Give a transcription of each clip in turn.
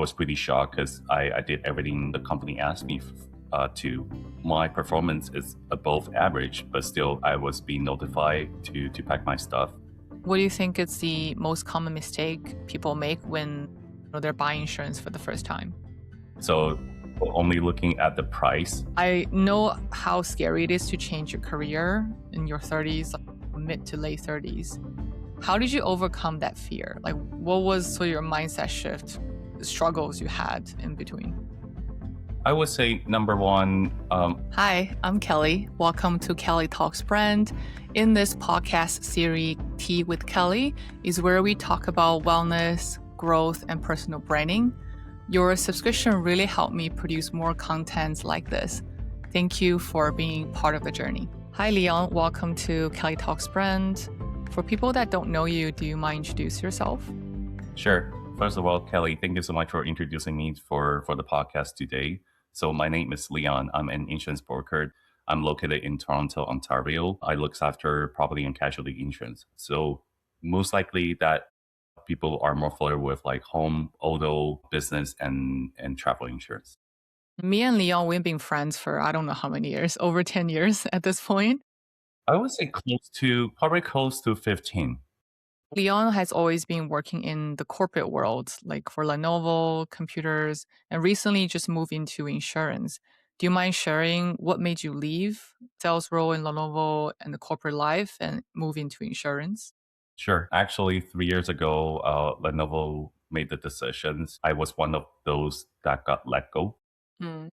was pretty shocked because I did everything the company asked me to. My performance is above average, but still I was being notified to pack my stuff. What do you think is the most common mistake people make when they're buying insurance for the first time? So only looking at the price. I know how scary it is to change your career in your 30s, mid to late 30s. How did you overcome that fear? Like, what was sort of your mindset shift, the struggles you had in between? I would say number one, Hi, I'm Kelly. Welcome to Kelly Talks brand. In this podcast series, Tea with Kelly is where we talk about wellness, growth, and personal branding. Your subscription really helped me produce more content like this. Thank you for being part of the journey. Hi, Leon. Welcome to Kelly Talks brand. For people that don't know you, do you mind introduce yourself? sure. First of all, Kelly, thank you so much for introducing me for the podcast today. So my name is Leon. I'm an insurance broker. I'm located in Toronto, Ontario. I look after property and casualty insurance. So most likely that people are more familiar with like home, auto, business, and travel insurance. Me and Leon, we've been friends for I don't know how many years, over 10 years at this point. I would say probably close to 15. Leon has always been working in the corporate world, like for Lenovo, computers, and recently just moved into insurance. Do you mind sharing what made you leave sales role in Lenovo and the corporate life and move into insurance? Sure. Actually, 3 years ago, Lenovo made the decisions. I was one of those that got let go. Mm.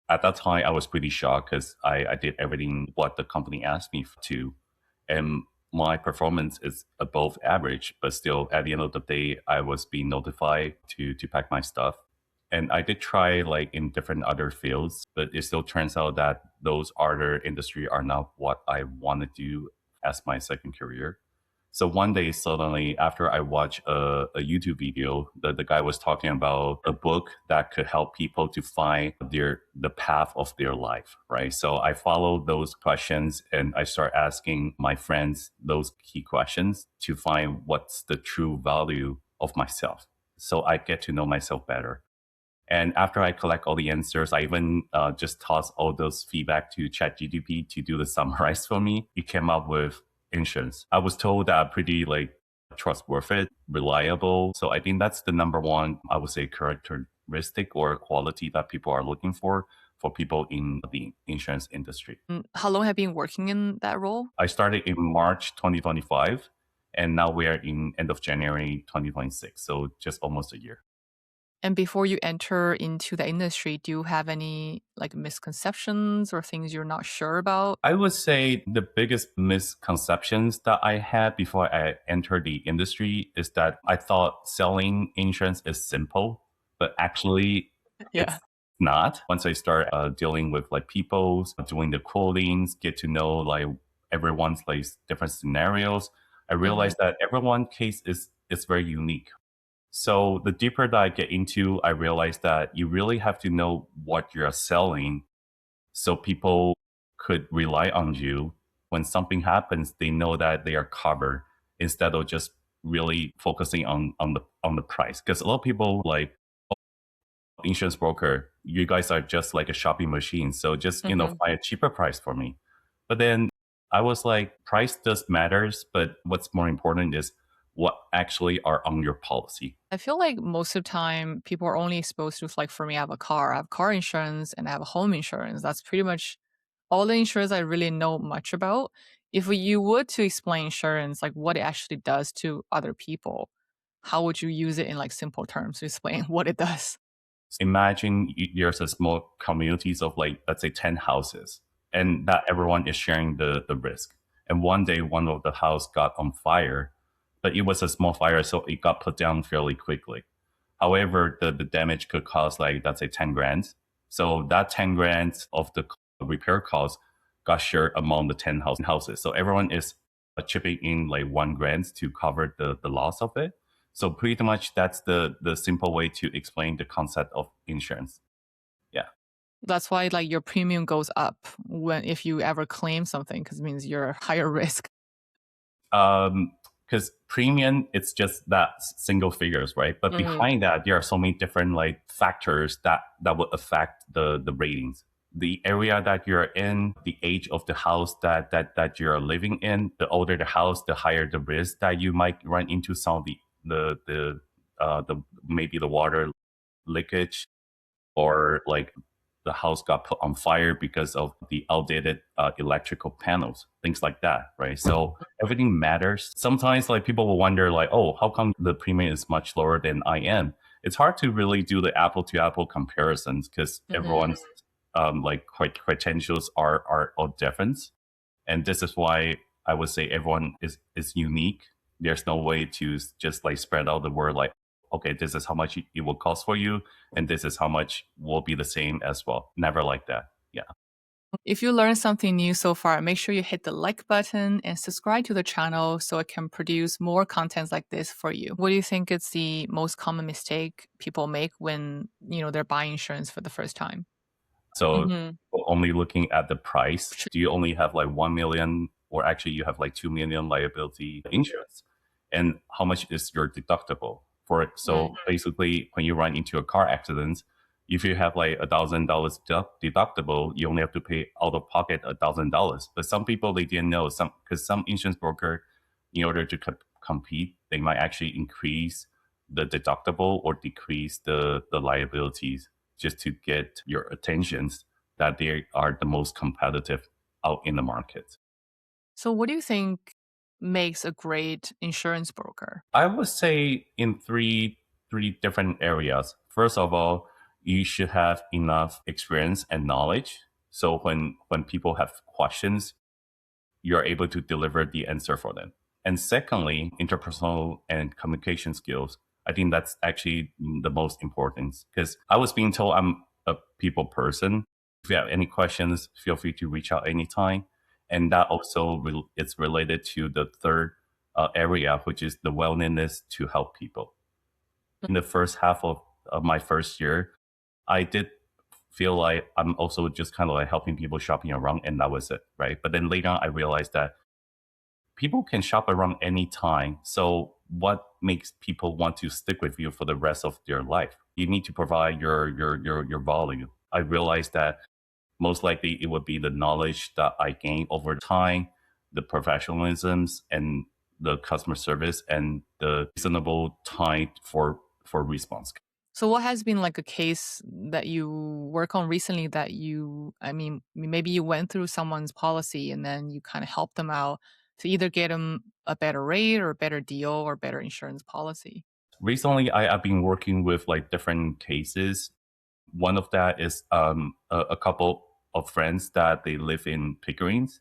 At that time, I was pretty shocked because I did everything what the company asked me to. And my performance is above average, but still at the end of the day, I was being notified to pack my stuff. And I did try like in different other fields, but it still turns out that those other industry are not what I want to do as my second career. So one day, suddenly, after I watched a YouTube video, the guy was talking about a book that could help people to find the path of their life, right? So I followed those questions and I start asking my friends those key questions to find what's the true value of myself. So I get to know myself better. And after I collect all the answers, I even just toss all those feedback to ChatGPT to do the summarize for me. It came up with insurance. I was told that I'm pretty like trustworthy, reliable. So I think that's the number one, I would say, characteristic or quality that people are looking for people in the insurance industry. How long have you been working in that role? I started in March 2025, and now we are in end of January 2026. So just almost a year. And before you enter into the industry, do you have any like misconceptions or things you're not sure about? I would say the biggest misconceptions that I had before I entered the industry is that I thought selling insurance is simple, but actually it's Yeah. not. Once I start dealing with like people, doing the quotings, get to know like everyone's like different scenarios, I realized that everyone's case is very unique. So the deeper that I get into, I realize that you really have to know what you're selling so people could rely on you when something happens. They know that they are covered instead of just really focusing on the price. Because a lot of people like, oh, insurance broker, you guys are just like a shopping machine, so just find a cheaper price for me. But then I was like, price does matters, but what's more important is what actually are on your policy. I feel like most of the time people are only exposed to, like, for me, I have a car. I have car insurance and I have home insurance. That's pretty much all the insurance I really know much about. If you were to explain insurance, like what it actually does to other people, how would you use it in like simple terms to explain what it does? Imagine there's a small communities of like, let's say 10 houses, and that everyone is sharing the risk. And one day, one of the house got on fire, but it was a small fire, so it got put down fairly quickly. However, the damage could cost like, let's say 10 grand. So that 10 grand of the repair cost got shared among the 10 houses. So everyone is chipping in like 1 grand to cover the loss of it. So pretty much that's the simple way to explain the concept of insurance. Yeah. That's why like your premium goes up when if you ever claim something because it means you're higher risk. Um, because premium, it's just that single figures, right? But behind that, there are so many different like factors that would affect the ratings. The area that you're in, the age of the house that you're living in, the older the house, the higher the risk that you might run into some of the maybe the water leakage, or like the house got put on fire because of the outdated electrical panels, things like that, right? So everything matters. Sometimes like people will wonder like, oh, how come the premium is much lower than I am? It's hard to really do the apple to apple comparisons because everyone's like credentials are all different. And this is why I would say everyone is unique. There's no way to just like spread out the word like, okay, this is how much it will cost for you, and this is how much will be the same as well. Never like that. Yeah. If you learned something new so far, make sure you hit the like button and subscribe to the channel so I can produce more content like this for you. What do you think is the most common mistake people make when, they're buying insurance for the first time? So Mm-hmm. only looking at the price, Sure. do you only have like 1 million, or actually you have like 2 million liability insurance? And how much is your deductible for it? So basically, when you run into a car accident, if you have like $1,000 deductible, you only have to pay out of pocket $1,000. But some people, they didn't know, because some insurance broker, in order to compete, they might actually increase the deductible or decrease the liabilities just to get your attentions that they are the most competitive out in the market. So, what do you think makes a great insurance broker? I would say in three different areas. First of all, you should have enough experience and knowledge. So when people have questions, you're able to deliver the answer for them. And secondly, interpersonal and communication skills. I think that's actually the most important, because I was being told I'm a people person. If you have any questions, feel free to reach out anytime. And that also it's related to the third area, which is the willingness to help people. In the first half of my first year, I did feel like I'm also just kind of like helping people shopping around, and that was it, right? But then later on, I realized that people can shop around anytime. So what makes people want to stick with you for the rest of their life? You need to provide your value. I realized that most likely it would be the knowledge that I gained over time, the professionalisms and the customer service, and the reasonable time for response. So, what has been like a case that you work on recently that maybe you went through someone's policy and then you kind of helped them out to either get them a better rate or a better deal or better insurance policy? Recently, I've been working with like different cases. One of that is a couple of friends that they live in Pickerings.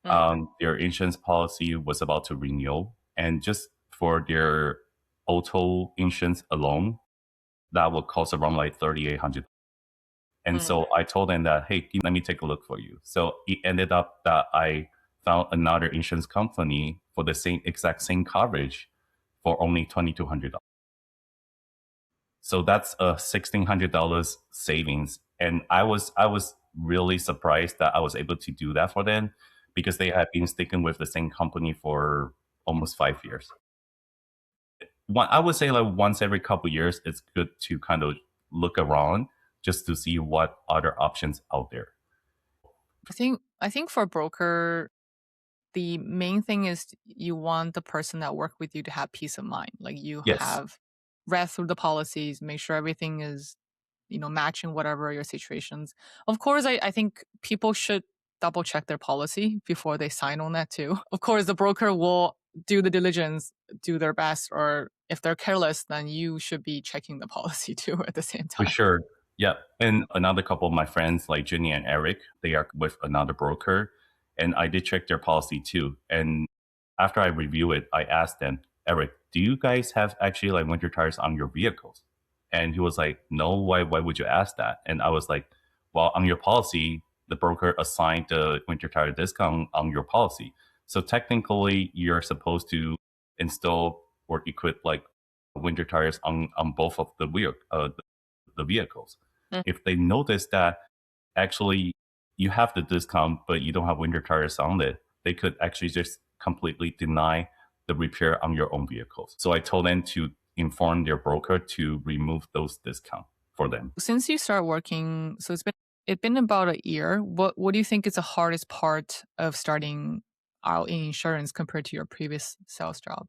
Their insurance policy was about to renew, and just for their auto insurance alone, that would cost around like 3,800. And so I told them that, hey, let me take a look for you. So it ended up that I found another insurance company for the exact same coverage for only $2,200. So that's a $1,600 savings. And I was really surprised that I was able to do that for them, because they had been sticking with the same company for almost 5 years. I would say like once every couple of years, it's good to kind of look around just to see what other options out there. I think for a broker, the main thing is you want the person that work with you to have peace of mind. Like you Yes, have read through the policies, make sure everything is, matching whatever your situations. Of course, I think people should double check their policy before they sign on that too. Of course, the broker will do the diligence, do their best, or if they're careless, then you should be checking the policy too at the same for time. sure. Yeah. And another couple of my friends, like Jenny and Eric, they are with another broker. And I did check their policy too. And after I review it, I asked them, Eric, do you guys have actually like winter tires on your vehicles? And he was like, no, why would you ask that? And I was like, well, on your policy, the broker assigned the winter tire discount on your policy. So technically, you're supposed to install or equip like winter tires on both of the vehicles. If they notice that actually you have the discount, but you don't have winter tires on it, they could actually just completely deny the repair on your own vehicles. So I told them to inform their broker to remove those discounts for them. Since you started working, so it's been about a year. What do you think is the hardest part of starting out in insurance compared to your previous sales job?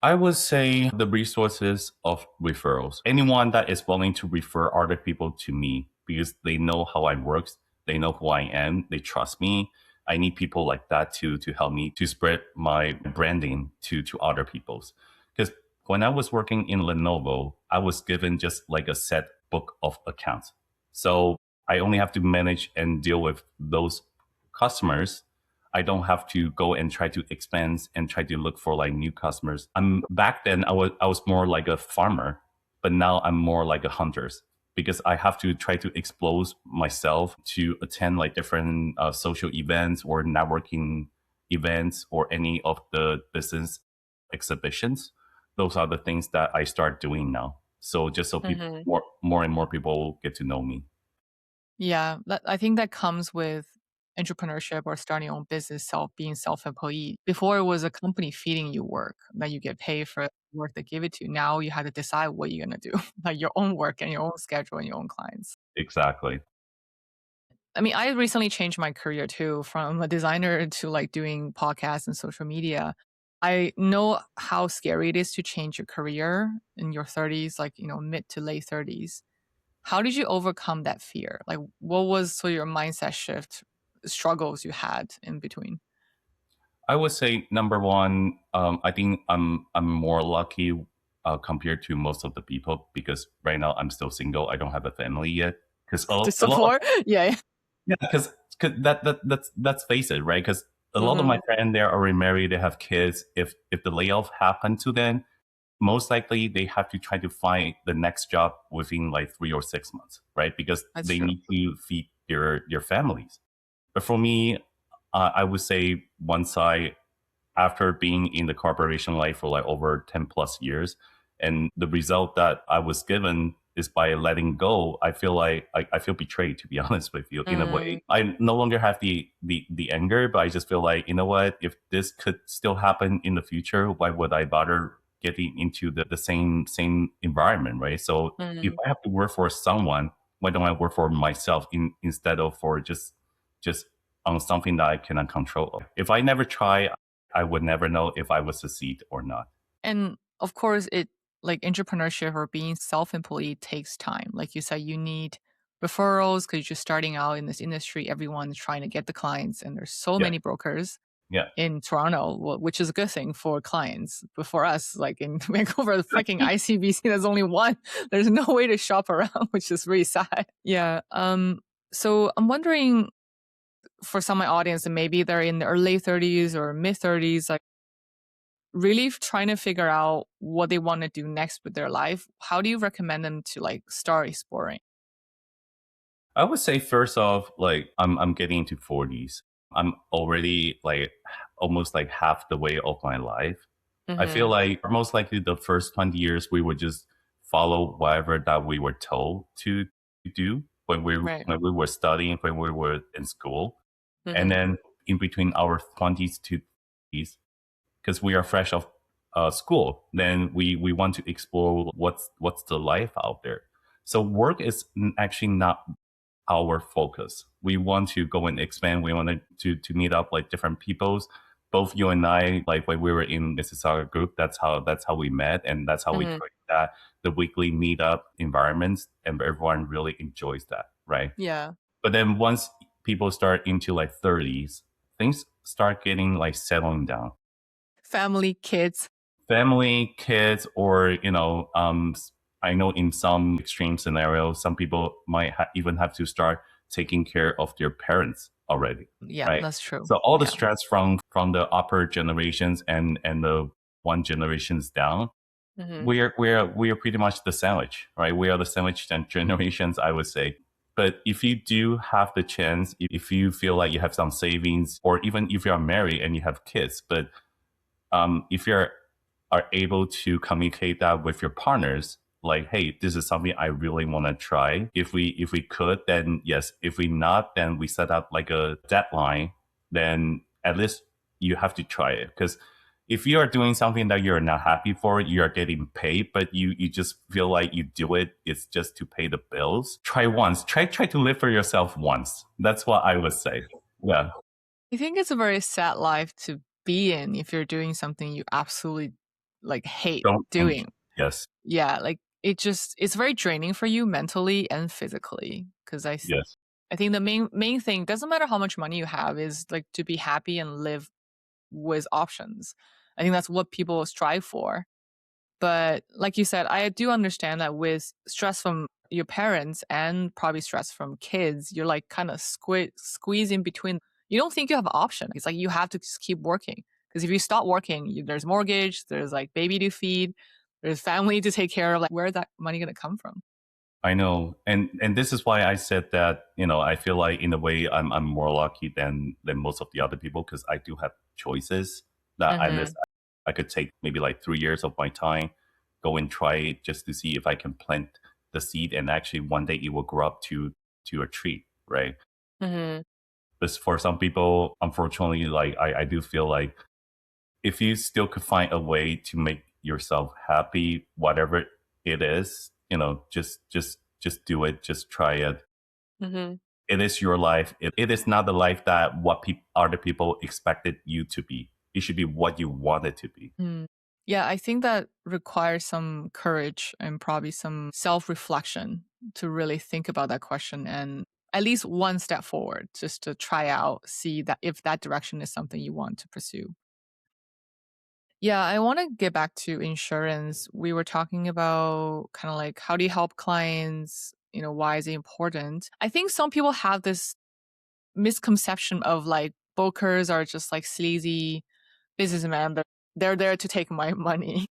I would say the resources of referrals. Anyone that is willing to refer other people to me because they know how I work, they know who I am, they trust me. I need people like that to help me to spread my branding to other people's. Because when I was working in Lenovo, I was given just like a set book of accounts. So I only have to manage and deal with those customers. I don't have to go and try to expand and try to look for like new customers. Back then I was more like a farmer, but now I'm more like a hunter because I have to try to expose myself to attend like different social events or networking events or any of the business exhibitions. Those are the things that I start doing now. So just so people Mhm. more and more people get to know me. Yeah, I think that comes with entrepreneurship or starting your own business, being self-employed. Before it was a company feeding you work that you get paid for work they give it to you. Now you have to decide what you're gonna do, like your own work and your own schedule and your own clients. Exactly. I mean, I recently changed my career too from a designer to like doing podcasts and social media. I know how scary it is to change your career in your 30s, like, mid to late 30s. How did you overcome that fear? Like, what was sort of your mindset shift struggles you had in between? I would say number one, I think I'm more lucky compared to most of the people because right now I'm still single. I don't have a family yet. Because To a lot of support? Yeah. yeah, because that's face it, right? Because a lot of my Hmm. friends they're already married, they have kids. If the layoff happened to them, most likely they have to try to find the next job within like 3 or 6 months, right? Because That's they true. need to feed their families. But for me, I would say once I after being in the corporation life for like over 10 plus years. And the result that I was given is by letting go, I feel like I feel betrayed, to be honest with you, in a way. Mm, I no longer have the anger, but I just feel like, you know what, if this could still happen in the future, why would I bother getting into the same environment, right? So if mm. I have to work for someone, why don't I work for myself instead of for just on something that I cannot control? If I never try, I would never know if I would succeed or not. And of course, like entrepreneurship or being self-employed takes time. Like you said, you need referrals because you're just starting out in this industry. Everyone's trying to get the clients, and there's so Yeah, many brokers yeah, in Toronto, which is a good thing for clients. But for us, like in Vancouver, the fucking ICBC, there's only one. There's no way to shop around, which is really sad. Yeah. So I'm wondering for some of my audience, and maybe they're in their late 30s or mid 30s, like really trying to figure out what they want to do next with their life. How do you recommend them to like start exploring? I would say first off, like I'm getting into 40s. I'm already like almost like half the way of my life. I feel Hmm. like most likely the first 20 years we would just follow whatever that we were told to do Right. when we were studying, when we were in school. And Hmm. then in between our 20s to 30s, because we are fresh off school, then we want to explore what's the life out there. So work is actually not our focus. We want to go and expand. We want to meet up like different peoples. Both you and I, like when we were in Mississauga group, that's how we met, and that's how we Hmm. create that the weekly meetup environments, and everyone really enjoys that, right? Yeah. But then once people start into like 30s, things start getting like settling down. Family, kids. Family, kids, or I know in some extreme scenarios, some people might even have to start taking care of their parents already, Yeah, right? that's true. So all the Yeah. stress from the upper generations and the one generations down, Hmm. we are pretty much the sandwich, right? We are the sandwich generations, I would say. But if you do have the chance, if you feel like you have some savings, or even if you are married and you have kids, but if you are able to communicate that with your partners, like, hey, this is something I really want to try. If we could, then yes. If we not, then we set up like a deadline. Then at least you have to try it, because if you are doing something that you're not happy for, you're getting paid, but you just feel like you do it's just to pay the bills. Try once. Try to live for yourself once. That's what I would say. Yeah. I think it's a very sad life to be in if you're doing something you absolutely like hate Don't enjoy. doing. Yes. Yeah, like it's very draining for you mentally and physically because Yes. I think the main thing doesn't matter how much money you have is like to be happy and live with options. I think that's what people strive for. But like you said, I do understand that with stress from your parents and probably stress from kids, you're like kind of squeeze in between. You don't think you have an option. It's like you have to just keep working. Because if you stop working, there's mortgage, there's like baby to feed, there's family to take care of. Like, where's that money going to come from? I know, and this is why I said that. I feel like in a way I'm more lucky than most of the other people because I do have choices that I Mm-hmm. list. I could take maybe like 3 years of my time, go and try it just to see if I can plant the seed, and actually one day it will grow up to a tree, right? Mm-hmm. But for some people, unfortunately, like I do feel like if you still could find a way to make yourself happy, whatever it is, just do it, just try it. Mm-hmm. It is your life. It is not the life that what other people expected you to be. It should be what you want it to be. Mm. Yeah, I think that requires some courage and probably some self reflection to really think about that question and at least one step forward just to try out, see that if that direction is something you want to pursue. Yeah, I want to get back to insurance. We were talking about kind of like how do you help clients? Why is it important? I think some people have this misconception of like brokers are just like sleazy businessmen. They're there to take my money.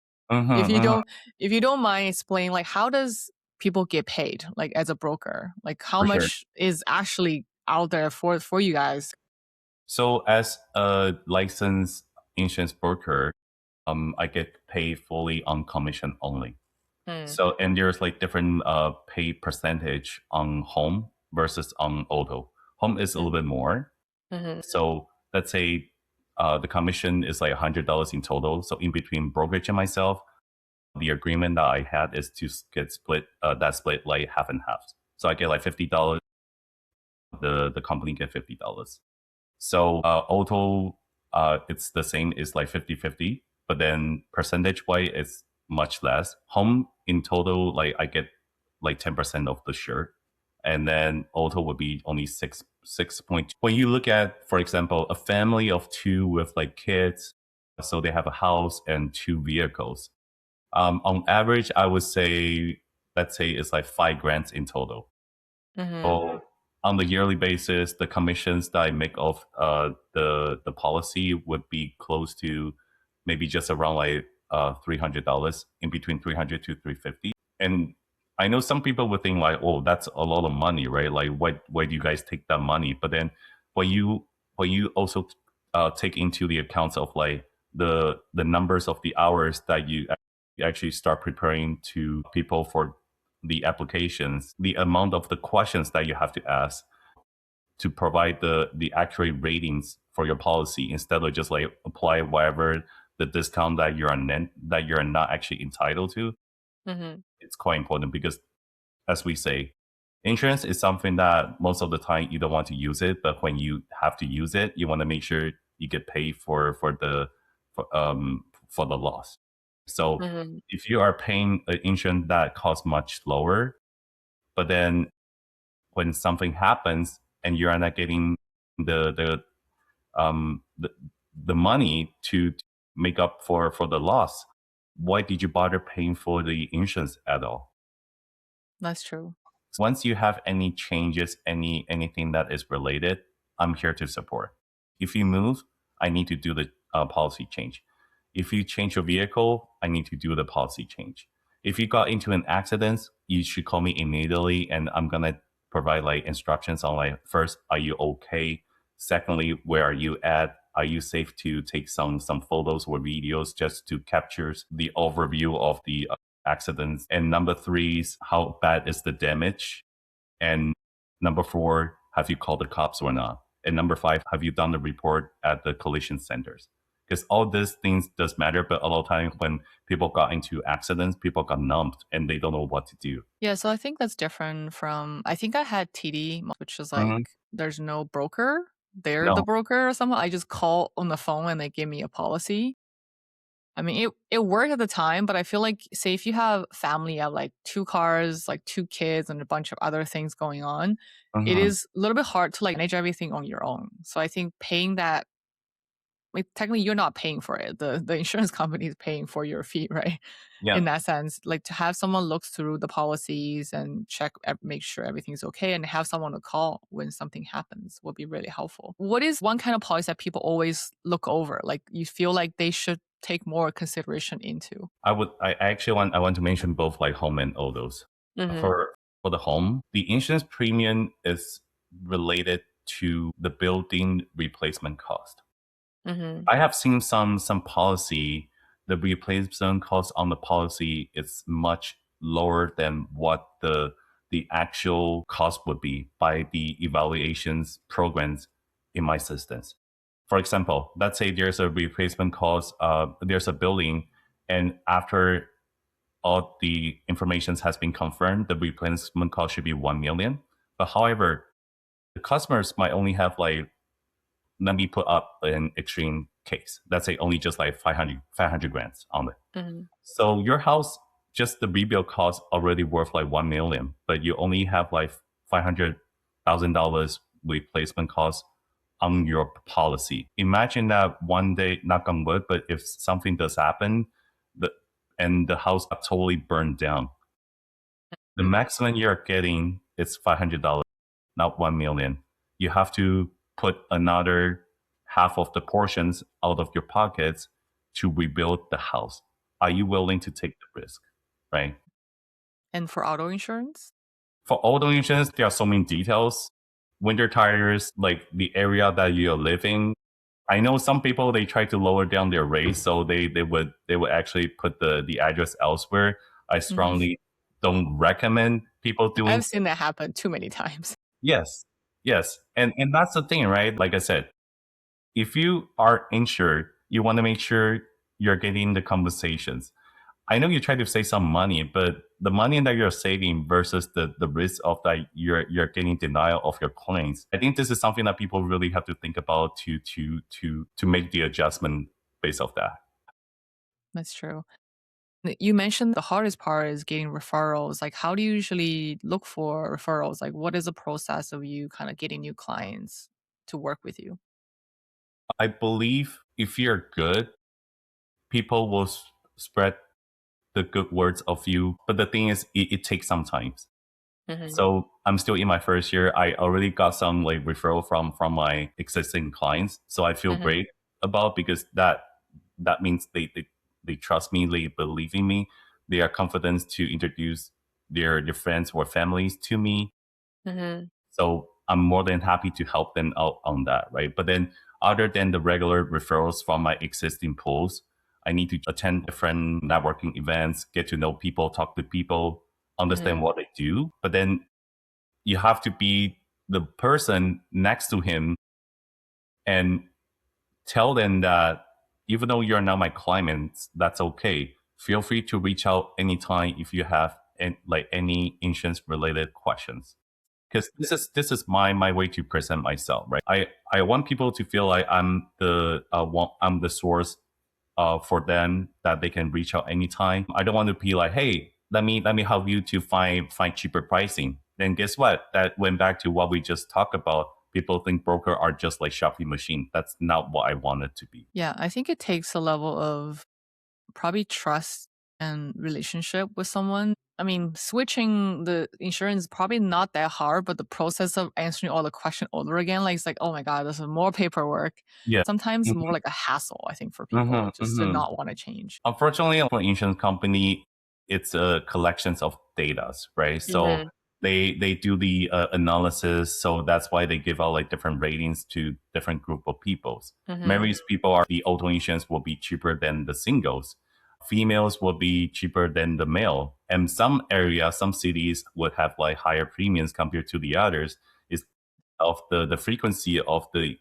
If Mm-hmm, you mm-hmm, don't if you don't mind explaining like how does people get paid like as a broker? Like how for sure. much is actually out there for you guys? So as a licensed insurance broker, I get paid fully on commission only. Mm, So, and there's like different pay percentage on home versus on auto. Home is a little mm, bit more. mhm, So let's say the commission is like $100 in total. So in between brokerage and myself, the agreement that I had is to get split that split like half and half. So I get like $50. The company get $50. So auto, it's the same. It's like 50-50, but then percentage wise, it's much less. Home in total, like I get like 10% of the share, and then auto would be only 6.2. When you look at, for example, a family of two with like kids, so they have a house and two vehicles. On average, I would say, let's say it's like 5 grand in total. mhm, So on the yearly basis, the commissions that I make off the policy would be close to maybe just around like $300, in between 300 to 350. And I know some people would think like, oh, that's a lot of money, right? Like, why do you guys take that money? But then when you also take into the accounts of like the numbers of the hours that you actually start preparing to people for the applications, the amount of the questions that you have to ask to provide the accurate ratings for your policy instead of just like apply whatever the discount that you're not actually entitled to. mhm, It's quite important because, as we say, insurance is something that most of the time you don't want to use it, but when you have to use it, you want to make sure you get paid for the loss. So mhm. if you are paying an insurance that costs much lower, but then when something happens and you're not getting the um the, the money to make up for the loss, why did you bother paying for the insurance at all? That's true. Once you have any changes, anything that is related, I'm here to support. If you move, I need to do the policy change. If you change your vehicle, I need to do the policy change. If you got into an accident, you should call me immediately, and I'm gonna provide like instructions on like, first, are you okay? Secondly, where are you at? Are you safe to take some photos or videos just to capture the overview of the accidents? And number three is how bad is the damage? And number four, have you called the cops or not? And number five, have you done the report at the collision centers? Because all these things does matter, but a lot of times when people got into accidents, people got numbed and they don't know what to do. Yeah, so I think that's different from I think I had TD, which is like Mhm. there's no broker. They're the No. broker or something. I just call on the phone and they give me a policy. I mean, it worked at the time, but I feel like, say, if you have family, you have like two cars, like two kids, and a bunch of other things going on, it Mhm. is a little bit hard to like manage everything on your own. So I think paying that, like, technically, you're not paying for it. The insurance company is paying for your fee, right? Yeah. In that sense, like to have someone look through the policies and check, make sure everything's okay, and have someone to call when something happens would be really helpful. What is one kind of policy that people always look over? Like you feel like they should take more consideration into? I want to mention both like home and autos. Mm-hmm. For the home, the insurance premium is related to the building replacement cost. Mm-hmm. I have seen some policy, the replacement cost on the policy is much lower than what the actual cost would be by the evaluations programs in my systems. For example, let's say there's a replacement cost, there's a building, and after all the information has been confirmed, the replacement cost should be 1 million. But however, the customers might only have like, let me put up an extreme case. Let's say only just like 500 grand on it. Mm-hmm. So your house, just the rebuild cost already worth like 1 million, but you only have like $500,000 replacement cost on your policy. Imagine that one day, knock on wood, but if something does happen, the and the house got totally burned down, the maximum you're getting is $500, not 1 million. You have to put another half of the portions out of your pockets to rebuild the house. Are you willing to take the risk? Right? And for auto insurance? For auto insurance, there are so many details. Winter tires, like the area that you're living. I know some people they try to lower down their rates, so they would actually put the address elsewhere. I Mm-hmm. strongly don't recommend people doing. I've seen that happen too many times. Yes, yes, and that's the thing, right? Like I said, if you are insured, you want to make sure you're getting the compensations. I know you try to save some money, but the money that you're saving versus the risk of that you're getting denial of your claims. I think this is something that people really have to think about to make the adjustment based off that. That's true. You mentioned the hardest part is getting referrals. Like, how do you usually look for referrals? Like, what is the process of you kind of getting new clients to work with you? I believe if you're good, people will spread the good words of you. But the thing is, it takes some time. Hmm. So I'm still in my first year. I already got some like referral from my existing clients. So I feel Hmm. great about because that means they trust me, they believe in me, they are confident to introduce their friends or families to me. Hmm. So I'm more than happy to help them out on that, right? But then other than the regular referrals from my existing pools, I need to attend different networking events, get to know people, talk to people, understand Hmm. what they do. But then you have to be the person next to him and tell them that even though you're not my clients, that's okay. Feel free to reach out anytime if you have like any insurance related questions. Because this is my way to present myself, right? I want people to feel like I'm the source for them that they can reach out anytime. I don't want to be like, hey, let me help you to find cheaper pricing. Then guess what? That went back to what we just talked about. People think broker are just like shopping machine. That's not what I want it to be. Yeah, I think it takes a level of probably trust and relationship with someone. I mean, switching the insurance is probably not that hard, but the process of answering all the question over again, like it's like, oh my God, this is more paperwork. Yeah. Sometimes more Hmm. like a hassle, I think, for people Hmm. just to Hmm. not want to change. Unfortunately, for an insurance company, it's a collections of data, right? So Hmm. they do the analysis. So that's why they give out like different ratings to different group of peoples. Hmm. Married people are the auto insurance will be cheaper than the singles. Females will be cheaper than the male. And some areas, some cities would have like higher premiums compared to the others. Is of the frequency of the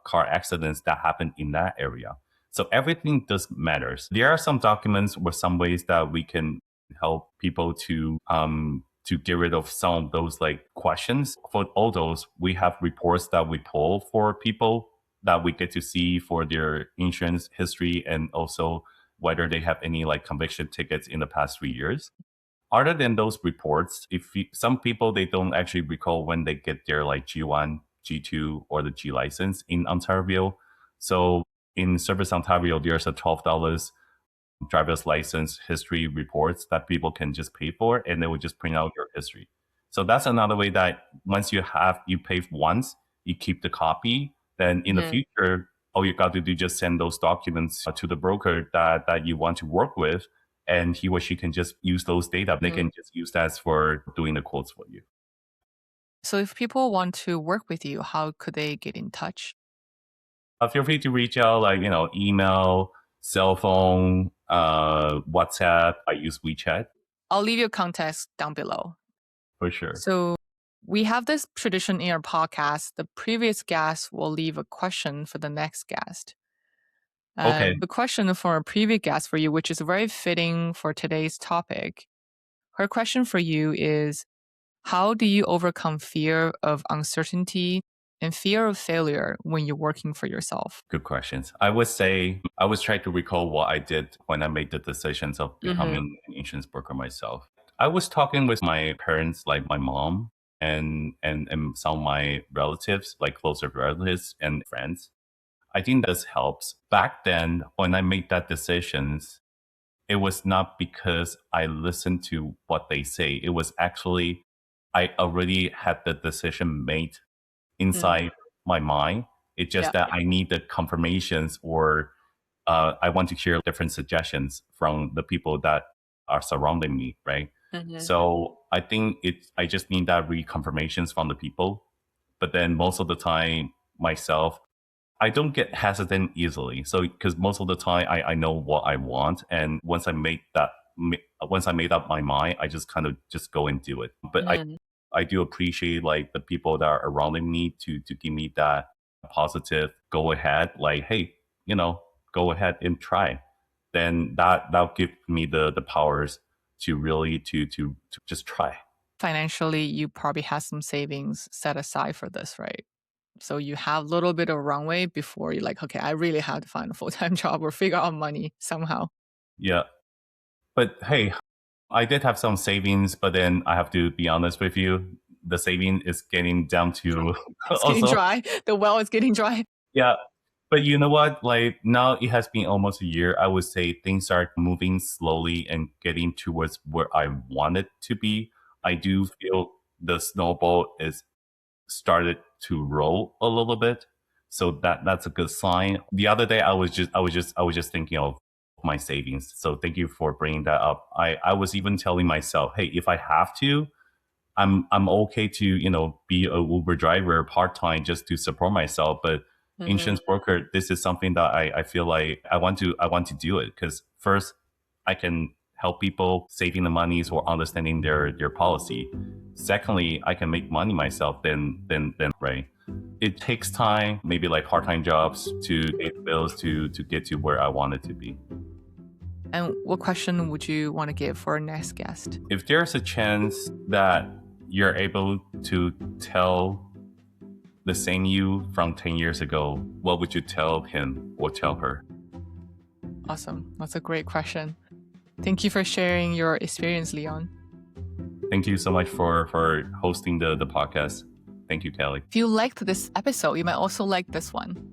car accidents that happen in that area. So everything does matters. There are some documents or some ways that we can help people to get rid of some of those like questions. For all those, we have reports that we pull for people that we get to see for their insurance history and also whether they have any like conviction tickets in the past 3 years. Other than those reports, some people, they don't actually recall when they get their like G1, G2, or the G license in Ontario. So in Service Ontario, there's a $12 driver's license history reports that people can just pay for, and they will just print out your history. So that's another way that once you pay once, you keep the copy. Then in the future, all you got to do just send those documents to the broker that you want to work with, and he or she can just use those data. They can just use that for doing the quotes for you. So if people want to work with you, how could they get in touch? Feel free to reach out, like, email, cell phone, WhatsApp. I use WeChat. I'll leave your contacts down below. For sure. So we have this tradition in our podcast. The previous guest will leave a question for the next guest. Okay. The question for a previous guest for you, which is very fitting for today's topic. Her question for you is, how do you overcome fear of uncertainty and fear of failure when you're working for yourself? Good questions. I would say I was trying to recall what I did when I made the decisions of becoming an insurance broker myself. I was talking with my parents, like my mom and some of my relatives, like closer relatives and friends. I think this helps. Back then, when I made that decisions, it was not because I listened to what they say. It was actually, I already had the decision made inside my mind. It's just that I need the confirmations, or I want to hear different suggestions from the people that are surrounding me, right? So I think I just need that reconfirmations from the people. But then most of the time myself, I don't get hesitant easily. So because most of the time I know what I want, and once I made up my mind, I just kind of just go and do it. But I do appreciate like the people that are around me to give me that positive go ahead, like, hey, go ahead and try. Then that'll give me the powers to really to just try. Financially, you probably have some savings set aside for this, right? So you have a little bit of runway before you're like, okay, I really have to find a full-time job or figure out money somehow. Yeah. But hey, I did have some savings, but then I have to be honest with you, the saving is getting down to It's getting dry. The well is getting dry. Yeah. But you know what? Like now it has been almost a year. I would say things are moving slowly and getting towards where I want it to be. I do feel the snowball is started to roll a little bit. So that's a good sign. The other day I was just thinking of my savings. So thank you for bringing that up. I was even telling myself, hey, if I have to, I'm okay to, be a Uber driver part-time just to support myself. But insurance broker, this is something that I feel like I want to do it, because first I can help people saving the monies or understanding their policy. Secondly, I can make money myself. Then right. It takes time, maybe like part-time jobs to pay the bills to get to where I want it to be. And what question would you want to give for our next guest? If there's a chance that you're able to tell the same you from 10 years ago, what would you tell him or tell her? Awesome. That's a great question. Thank you for sharing your experience, Leon. Thank you so much for hosting the podcast. Thank you, Kelly. If you liked this episode, you might also like this one.